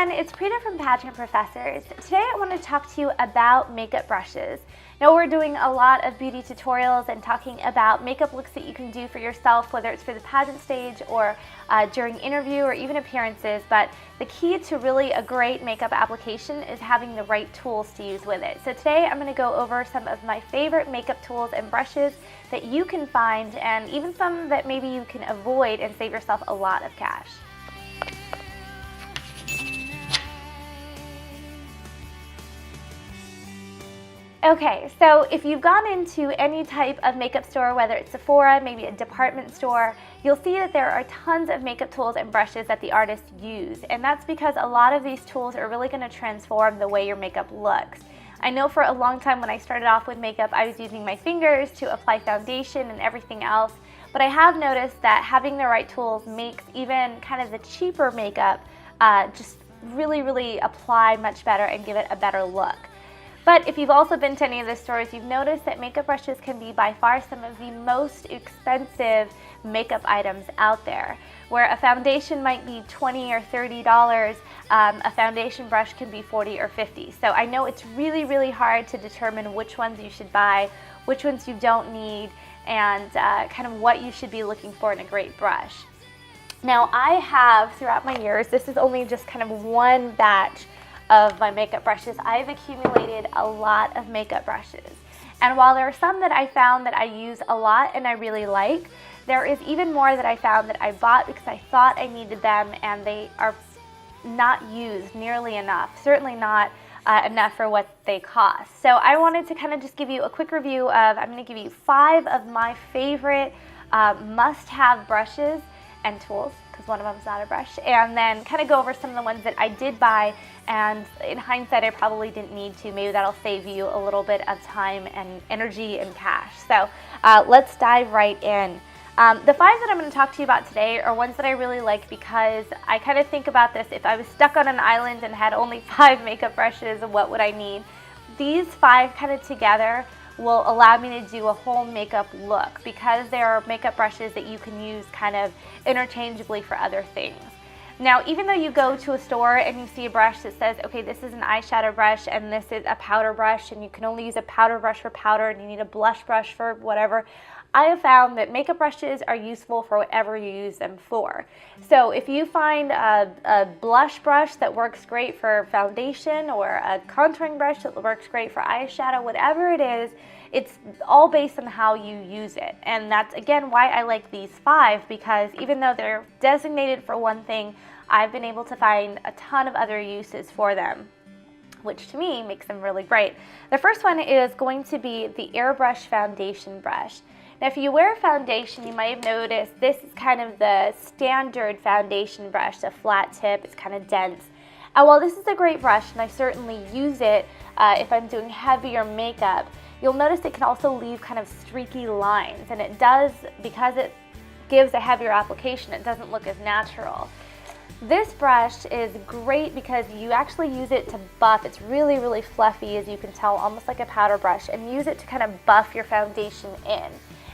everyone, it's Prita from Pageant Professors. Today I want to talk to you about makeup brushes. Now we're doing a lot of beauty tutorials and talking about makeup looks that you can do for yourself, whether it's for the pageant stage or during interview or even appearances, but the key to really a great makeup application is having the right tools to use with it. So today I'm going to go over some of my favorite makeup tools and brushes that you can find, and even some that maybe you can avoid and save yourself a lot of cash. Okay, so if you've gone into any type of makeup store, whether it's Sephora, maybe a department store, you'll see that there are tons of makeup tools and brushes that the artists use. And that's because a lot of these tools are really going to transform the way your makeup looks. I know for a long time when I started off with makeup, I was using my fingers to apply foundation and everything else. But I have noticed that having the right tools makes even kind of the cheaper makeup just really apply much better and give it a better look. But if you've also been to any of the stores, you've noticed that makeup brushes can be by far some of the most expensive makeup items out there. Where a foundation might be $20 or $30, a foundation brush can be $40 or $50. So I know it's really hard to determine which ones you should buy, which ones you don't need, and kind of what you should be looking for in a great brush. Now I have, throughout my years, this is only just kind of one batch of my makeup brushes. I've accumulated a lot of makeup brushes. And while there are some that I found that I use a lot and I really like, there is even more that I found that I bought because I thought I needed them and they are not used nearly enough, certainly not enough for what they cost. So I wanted to kind of just give you a quick review of, I'm going to give you 5 of my favorite must-have brushes and tools, because one of them is not a brush, and then kind of go over some of the ones that I did buy, and in hindsight I probably didn't need to. Maybe that'll save you a little bit of time and energy and cash. So let's dive right in. The 5 that I'm going to talk to you about today are ones that I really like because I kind of think about this. If I was stuck on an island and had only 5 makeup brushes, what would I need? These 5 kind of together will allow me to do a whole makeup look because there are makeup brushes that you can use kind of interchangeably for other things. Now, even though you go to a store and you see a brush that says, okay, this is an eyeshadow brush and this is a powder brush and you can only use a powder brush for powder and you need a blush brush for whatever, I have found that makeup brushes are useful for whatever you use them for. So if you find a blush brush that works great for foundation or a contouring brush that works great for eyeshadow, whatever it is, it's all based on how you use it. And that's, again, why I like these 5, because even though they're designated for one thing, I've been able to find a ton of other uses for them, which to me makes them really great. The first one is going to be the Airbrush Foundation Brush. Now, if you wear foundation, you might have noticed this is kind of the standard foundation brush, a flat tip, it's kind of dense. And while this is a great brush, and I certainly use it if I'm doing heavier makeup, you'll notice it can also leave kind of streaky lines, and it does, because it gives a heavier application, it doesn't look as natural. This brush is great because you actually use it to buff. It's really fluffy, as you can tell, almost like a powder brush, and use it to kind of buff your foundation in.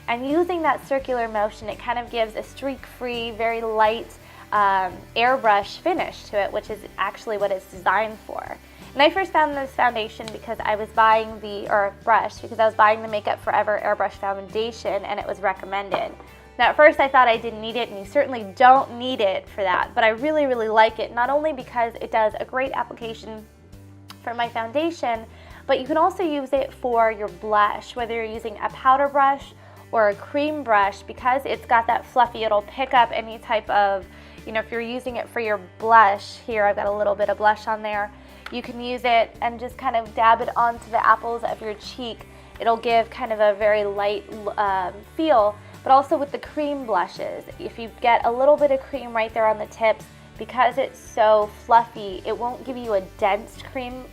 And using that circular motion, it kind of gives a streak-free, very light airbrush finish to it, which is actually what it's designed for. And I first found this foundation because I was buying brush because I was buying the Makeup Forever Airbrush Foundation and it was recommended. Now at first I thought I didn't need it, and you certainly don't need it for that, but I really like it, not only because it does a great application for my foundation, but you can also use it for your blush, whether you're using a powder brush or a cream brush. Because it's got that fluffy, it'll pick up any type of, if you're using it for your blush, here I've got a little bit of blush on there, you can use it and just kind of dab it onto the apples of your cheek. It'll give kind of a very light feel. But also with the cream blushes, if you get a little bit of cream right there on the tips, because it's so fluffy, it won't give you a dense cream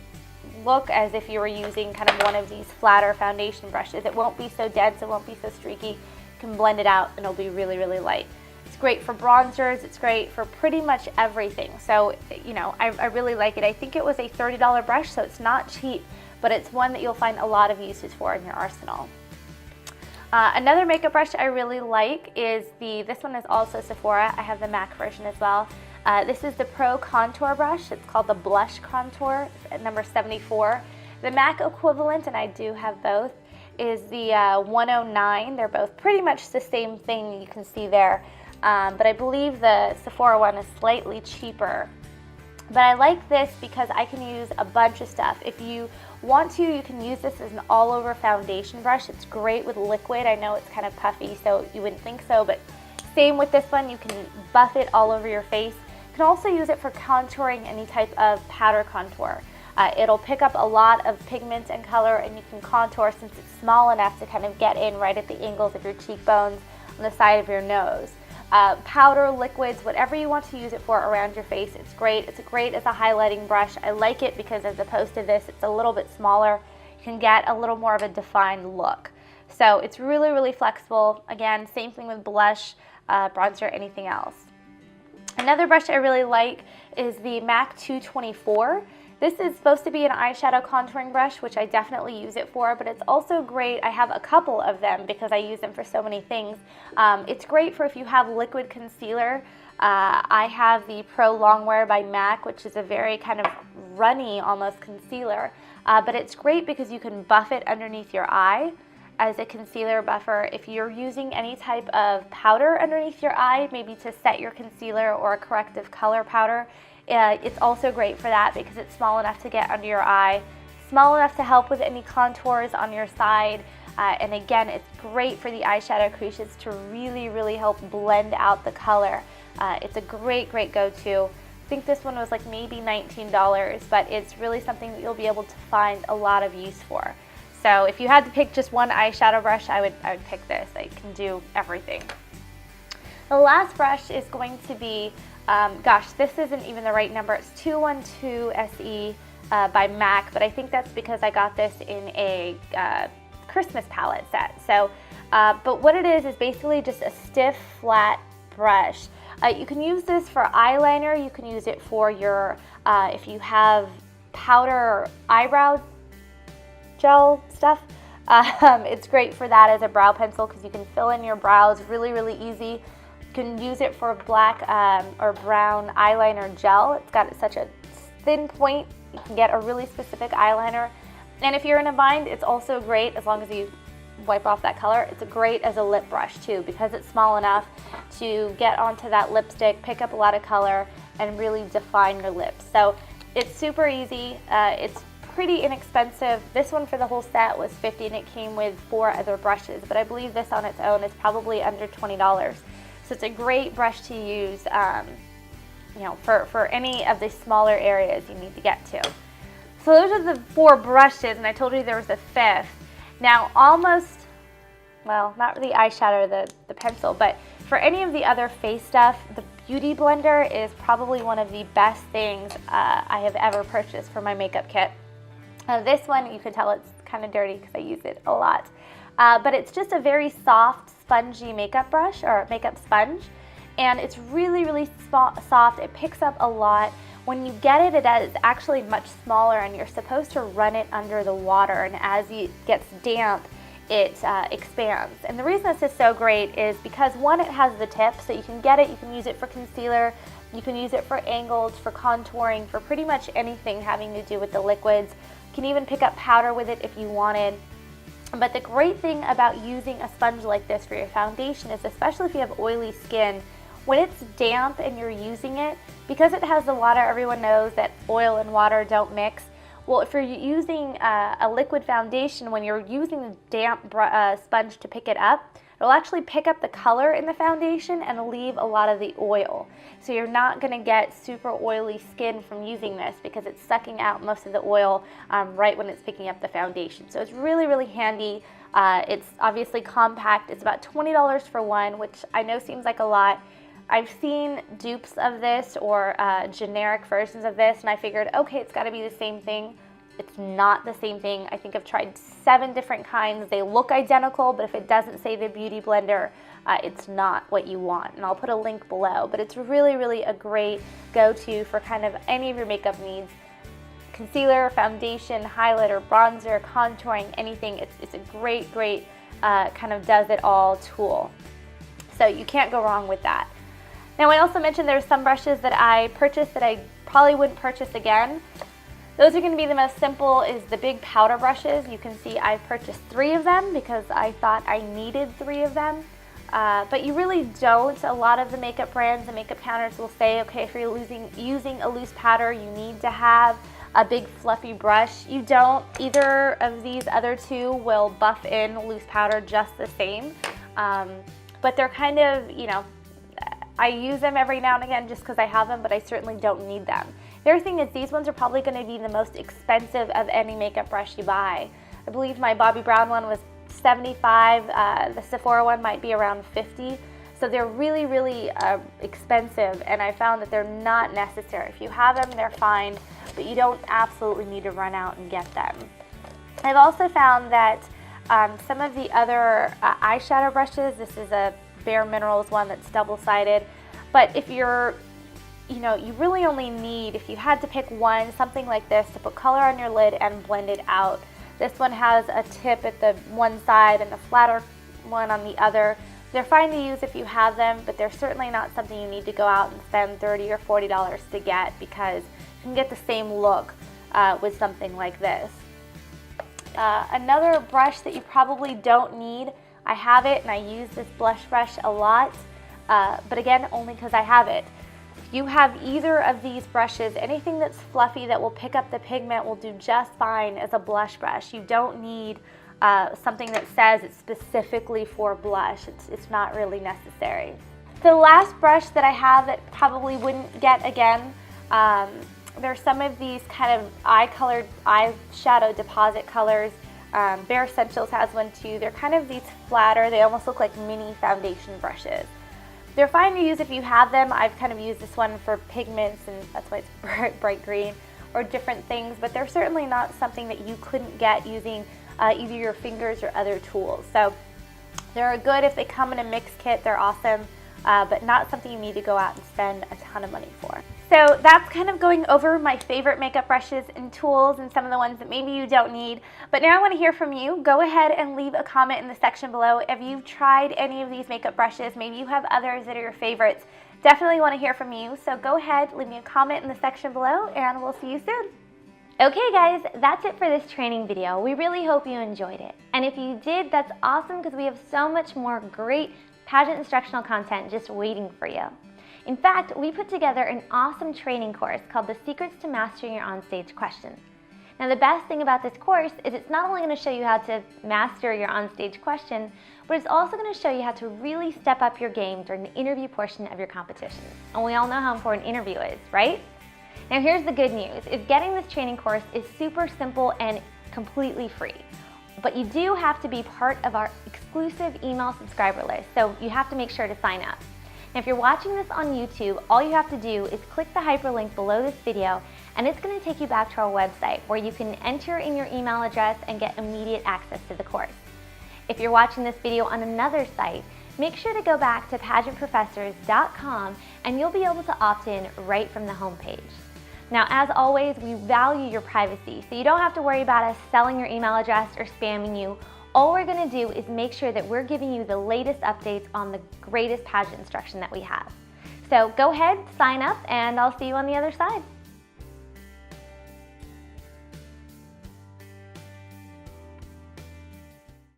look as if you were using kind of one of these flatter foundation brushes. It won't be so dense, it won't be so streaky. You can blend it out and it'll be really light. It's great for bronzers, it's great for pretty much everything. So, I really like it. I think it was a $30 brush, so it's not cheap, but it's one that you'll find a lot of uses for in your arsenal. Another makeup brush I really like is this one is also Sephora. I have the MAC version as well. This is the Pro Contour Brush. It's called the Blush Contour at number 74. The MAC equivalent, and I do have both, is the 109. They're both pretty much the same thing you can see there, but I believe the Sephora one is slightly cheaper. But I like this because I can use a bunch of stuff. If you want to, you can use this as an all-over foundation brush. It's great with liquid. I know it's kind of puffy, so you wouldn't think so, but same with this one. You can buff it all over your face. You can also use it for contouring any type of powder contour. It'll pick up a lot of pigment and color, and you can contour since it's small enough to kind of get in right at the angles of your cheekbones on the side of your nose. Powder, liquids, whatever you want to use it for around your face, it's great. It's great as a highlighting brush. I like it because as opposed to this, it's a little bit smaller. You can get a little more of a defined look. So it's really, really flexible. Again, same thing with blush, bronzer, anything else. Another brush I really like is the MAC 224. This is supposed to be an eyeshadow contouring brush, which I definitely use it for, but it's also great. I have a couple of them because I use them for so many things. It's great for if you have liquid concealer. I have the Pro Longwear by MAC, which is a very kind of runny almost concealer, but it's great because you can buff it underneath your eye as a concealer buffer. If you're using any type of powder underneath your eye, maybe to set your concealer or a corrective color powder, it's also great for that because it's small enough to get under your eye, small enough to help with any contours on your side, and again, it's great for the eyeshadow creases to really, really help blend out the color. It's a great, great go-to. I think this one was like maybe $19, but it's really something that you'll be able to find a lot of use for. So if you had to pick just one eyeshadow brush, I would pick this. It can do everything. The last brush is going to be, gosh, this isn't even the right number. It's 212 SE by MAC, but I think that's because I got this in a Christmas palette set. So, but what it is basically just a stiff, flat brush. You can use this for eyeliner. You can use it for your, if you have powder or eyebrow gel stuff. It's great for that as a brow pencil because you can fill in your brows really, really easy. You can use it for black or brown eyeliner gel. It's got such a thin point. You can get a really specific eyeliner. And if you're in a bind, it's also great as long as you wipe off that color. It's great as a lip brush too because it's small enough to get onto that lipstick, pick up a lot of color, and really define your lips. So it's super easy. It's pretty inexpensive. This one for the whole set was $50 and it came with 4 other brushes, but I believe this on its own is probably under $20. So it's a great brush to use you know, for any of the smaller areas you need to get to. So those are the 4 brushes, and I told you there was a 5th. Now almost, well, not really eyeshadow, the pencil, but for any of the other face stuff, the Beauty Blender is probably one of the best things I have ever purchased for my makeup kit. This one, you can tell it's kind of dirty because I use it a lot. But it's just a very soft, spongy makeup brush or makeup sponge. And it's really, really soft. It picks up a lot. When you get it, it is actually much smaller and you're supposed to run it under the water. And as it gets damp, it expands. And the reason this is so great is because one, it has the tip, so you can get it, you can use it for concealer, you can use it for angles, for contouring, for pretty much anything having to do with the liquids. You can even pick up powder with it if you wanted. But the great thing about using a sponge like this for your foundation is, especially if you have oily skin, when it's damp and you're using it, because it has the water, everyone knows that oil and water don't mix. Well, if you're using a liquid foundation, when you're using the damp sponge to pick it up, it'll actually pick up the color in the foundation and leave a lot of the oil. So you're not going to get super oily skin from using this because it's sucking out most of the oil right when it's picking up the foundation. So it's really, really handy. It's obviously compact. It's about $20 for one, which I know seems like a lot. I've seen dupes of this or generic versions of this, and I figured, okay, it's got to be the same thing. It's not the same thing. I think I've tried 7 different kinds. They look identical, but if it doesn't say the Beauty Blender, it's not what you want. And I'll put a link below. But it's really, really a great go-to for kind of any of your makeup needs. Concealer, foundation, highlighter, bronzer, contouring, anything. It's a great, great kind of does-it-all tool. So you can't go wrong with that. Now I also mentioned there's some brushes that I purchased that I probably wouldn't purchase again. Those are going to be the most simple is the big powder brushes. You can see I've purchased 3 of them because I thought I needed 3 of them. But you really don't. A lot of the makeup brands and makeup counters will say, okay, if you're using a loose powder, you need to have a big fluffy brush. You don't. Either of these other 2 will buff in loose powder just the same. But they're kind of, you know, I use them every now and again just because I have them, but I certainly don't need them. The other thing is these ones are probably going to be the most expensive of any makeup brush you buy. I believe my Bobbi Brown one was $75, the Sephora one might be around $50. So they're really, really expensive, and I found that they're not necessary. If you have them, they're fine, but you don't absolutely need to run out and get them. I've also found that some of the other eyeshadow brushes, this is a Bare Minerals one that's double-sided, but if you're, you know, you really only need, if you had to pick one, something like this to put color on your lid and blend it out. This one has a tip at the one side and a flatter one on the other. They're fine to use if you have them, but they're certainly not something you need to go out and spend $30 or $40 to get, because you can get the same look with something like this. Another brush that you probably don't need, I have it and I use this blush brush a lot, but again, only because I have it. If you have either of these brushes, anything that's fluffy that will pick up the pigment will do just fine as a blush brush. You don't need something that says it's specifically for blush. It's not really necessary. The last brush that I have that probably wouldn't get again, there's some of these kind of eyeshadow deposit colors. Bare Essentials has one too. They're kind of these flatter, they almost look like mini foundation brushes. They're fine to use if you have them. I've kind of used this one for pigments, and that's why it's bright green, or different things, but they're certainly not something that you couldn't get using either your fingers or other tools. So they're good if they come in a mix kit, they're awesome, but not something you need to go out and spend a ton of money for. So that's kind of going over my favorite makeup brushes and tools and some of the ones that maybe you don't need. But now I want to hear from you. Go ahead and leave a comment in the section below. If you've tried any of these makeup brushes, maybe you have others that are your favorites, definitely want to hear from you. So go ahead, leave me a comment in the section below, and we'll see you soon. Okay guys, that's it for this training video. We really hope you enjoyed it. And if you did, that's awesome, because we have so much more great pageant instructional content just waiting for you. In fact, we put together an awesome training course called The Secrets to Mastering Your Onstage Questions. Now the best thing about this course is it's not only going to show you how to master your onstage question, but it's also going to show you how to really step up your game during the interview portion of your competition. And we all know how important interview is, right? Now here's the good news, is getting this training course is super simple and completely free. But you do have to be part of our exclusive email subscriber list, so you have to make sure to sign up. Now, if you're watching this on YouTube, all you have to do is click the hyperlink below this video, and it's going to take you back to our website where you can enter in your email address and get immediate access to the course. If you're watching this video on another site, make sure to go back to pageantprofessors.com and you'll be able to opt in right from the homepage. Now, as always, we value your privacy, so you don't have to worry about us selling your email address or spamming you. All we're going to do is make sure that we're giving you the latest updates on the greatest pageant instruction that we have. So go ahead, sign up, and I'll see you on the other side.